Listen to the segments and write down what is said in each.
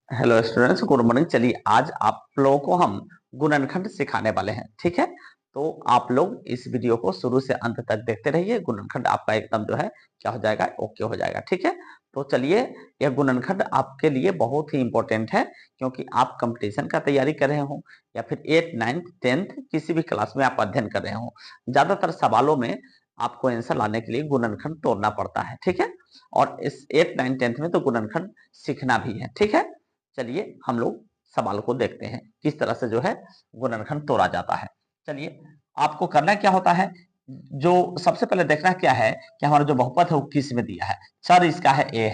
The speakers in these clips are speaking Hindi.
Hello students, good morning. चलिए आज आप लोगों को हम गुणनखंड सिखाने वाले हैं, ठीक है। तो आप लोग इस वीडियो को शुरू से अंत तक देखते रहिए। गुणनखंड आपका एकदम जो है क्या हो जाएगा, ओके हो जाएगा, ठीक है। तो चलिए, यह गुणनखंड आपके लिए बहुत ही इंपॉर्टेंट है, क्योंकि आप कंपटीशन का तैयारी कर रहे हो या फिर 8, 9, 10 किसी भी क्लास में आप अध्ययन कर रहे हो। ज्यादातर सवालों में आपको आंसर लाने के लिए गुणनखंड तोड़ना पड़ता है, ठीक है। और इस 8, 9, 10 में तो गुणनखंड सीखना भी है, ठीक है। चलिए हम लोग सवाल को देखते हैं किस तरह से जो है गुणनखंड तोड़ा जाता है। चलिए, आपको करना क्या होता है, जो सबसे पहले देखना क्या है कि हमारा जो बहुपद है वो किस में दिया है। चर इसका है ए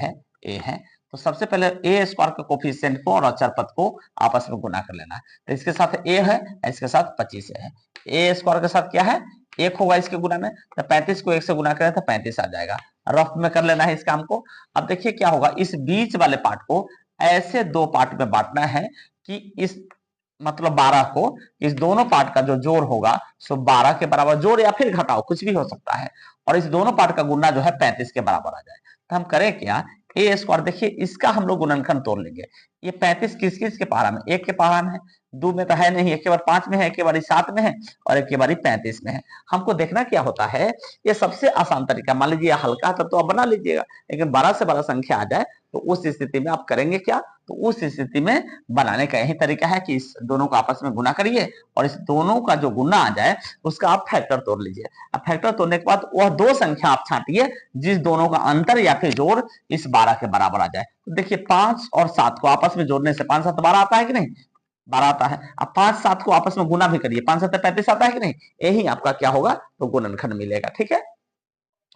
है। तो सबसे पहले ए स्क्वायर के कोफिशिएंट को और अचर पद को आपस में गुना कर लेना है। तो इसके साथ ए है, इसके साथ 25 है। ए स्क्वायर के साथ क्या है, एक होगा इसके गुना में, तो 35 को एक से गुना करें तो 35 आ जाएगा। रफ में कर लेना है इस काम को। अब देखिए क्या होगा, इस बीच वाले पार्ट को ऐसे दो पार्ट में बांटना है कि इस मतलब 12 को, इस दोनों पार्ट का जो जोड़ होगा सो 12 के बराबर, जोड़ या फिर घटाओ कुछ भी हो सकता है, और इस दोनों पार्ट का गुना जो है 35 के बराबर आ जाए। तो हम करें क्या, ए स्क्वायर, देखिए इसका हम लोग गुणनखंड तोड़ लेंगे। ये 35 किस किस के पहाड़ा में, एक के पहाड़ा में है, दो में तो है नहीं, एक के बार 5 में है, एक के बार 7 में है, और एक के बार 35 में है। हमको देखना क्या होता है, ये सबसे आसान तरीका, मान लीजिए हल्का तब तो आप बना लीजिएगा, लेकिन बड़ा से बड़ा संख्या आ जाए तो उस स्थिति में आप करेंगे क्या, तो उस स्थिति में बनाने का यही तरीका है कि इस दोनों को आपस में गुना करिए और इस दोनों का जो गुना आ जाए उसका आप फैक्टर तोड़ लीजिए। अब फैक्टर तोड़ने के बाद वह दो संख्या आप छांटिए जिस दोनों का अंतर या फिर जोड़ इस 12 के बराबर आ जाए। तो देखिए 5 और 7 को आपस में जोड़ने से 5 7 12 आता है कि नहीं, 12 आता है। अब 5 7 को आपस में गुना भी करिए, 5 7 35 आता है कि नहीं, यही आपका क्या होगा, तो गुणनखंड मिलेगा, ठीक है।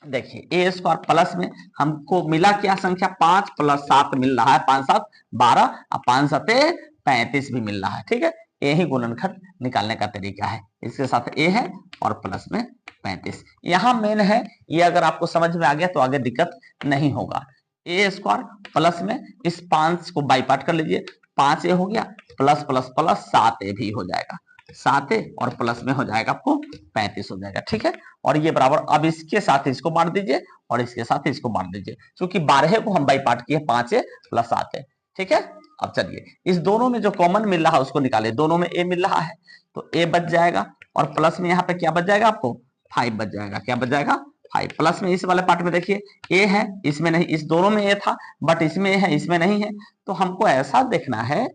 देखिए ए स्क्वायर प्लस में हमको मिला क्या संख्या, 5 + 7 मिल रहा है, 5 7 12, और 5 7 35 भी मिल रहा है, ठीक है। यही गुणनखंड निकालने का तरीका है। इसके साथ ए है और प्लस में 35 यहां मेन है। ये अगर आपको समझ में आ गया तो आगे दिक्कत नहीं होगा। ए स्क्वायर प्लस में इस 5 को बाई पार्ट कर लीजिए, 5 ए हो गया, प्लस प्लस प्लस 7 ए भी हो जाएगा, 7 ए और प्लस में हो जाएगा आपको 35 हो जाएगा, ठीक है। और ये बराबर, अब इसके साथ इसको बांट दीजिए और इसके साथ इसको बांट दीजिए, क्योंकि 12 को हम बाई पार्ट किए, 5 ए प्लस 7 ए, ठीक है। अब चलिए इस दोनों में जो कॉमन मिल रहा है उसको निकाले, दोनों में ए मिल रहा है तो ए बच जाएगा, और प्लस में यहाँ पे क्या बच जाएगा आपको, 5 बच जाएगा। क्या बच जाएगा, 5। प्लस में इस वाले पार्ट में देखिए ए है, इसमें नहीं, इस दोनों में ए था बट इसमें है इसमें नहीं है, तो हमको ऐसा देखना है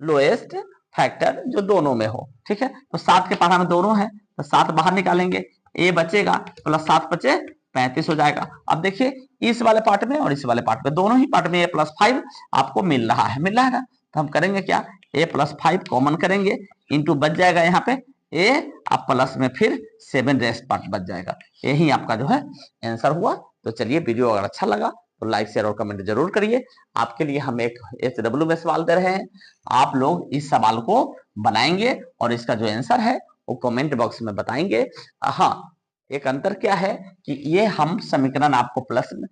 लोएस्ट फैक्टर जो दोनों में हो, ठीक है। तो 7 के पहाड़ा में दोनों है तो 7 बाहर निकालेंगे, ए बचेगा, प्लस 7 बचे 35 हो जाएगा। अब देखिए इस वाले पार्ट में और इस वाले पार्ट में, दोनों ही पार्ट में ए प्लस 5 आपको मिल रहा है, मिल रहा है ना। तो हम करेंगे क्या, ए प्लस 5 कॉमन करेंगे, इंटू बच जाएगा यहाँ पे ए, आप प्लस में फिर 7 रेस्ट पार्ट बच जाएगा। यही आपका जो है आंसर हुआ। तो चलिए, वीडियो अगर अच्छा लगा तो लाइक शेयर और कमेंट जरूर करिए। आपके लिए हम एक HW में सवाल दे रहे हैं, आप लोग इस सवाल को बनाएंगे और इसका जो आंसर है वो कमेंट बॉक्स में बताएंगे। हाँ, एक अंतर क्या है कि ये हम समीकरण आपको प्लस में,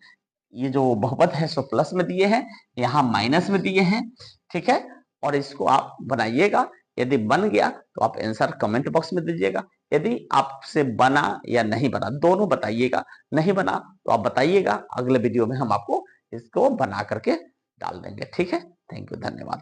ये जो बहुपद है सो प्लस में दिए हैं, यहाँ माइनस में दिए हैं, ठीक है। और इसको आप बनाइएगा, यदि बन गया तो आप आंसर कमेंट बॉक्स में दीजिएगा। यदि आपसे बना या नहीं बना दोनों बताइएगा, नहीं बना तो आप बताइएगा, अगले वीडियो में हम आपको इसको बना करके डाल देंगे, ठीक है। थैंक यू, धन्यवाद।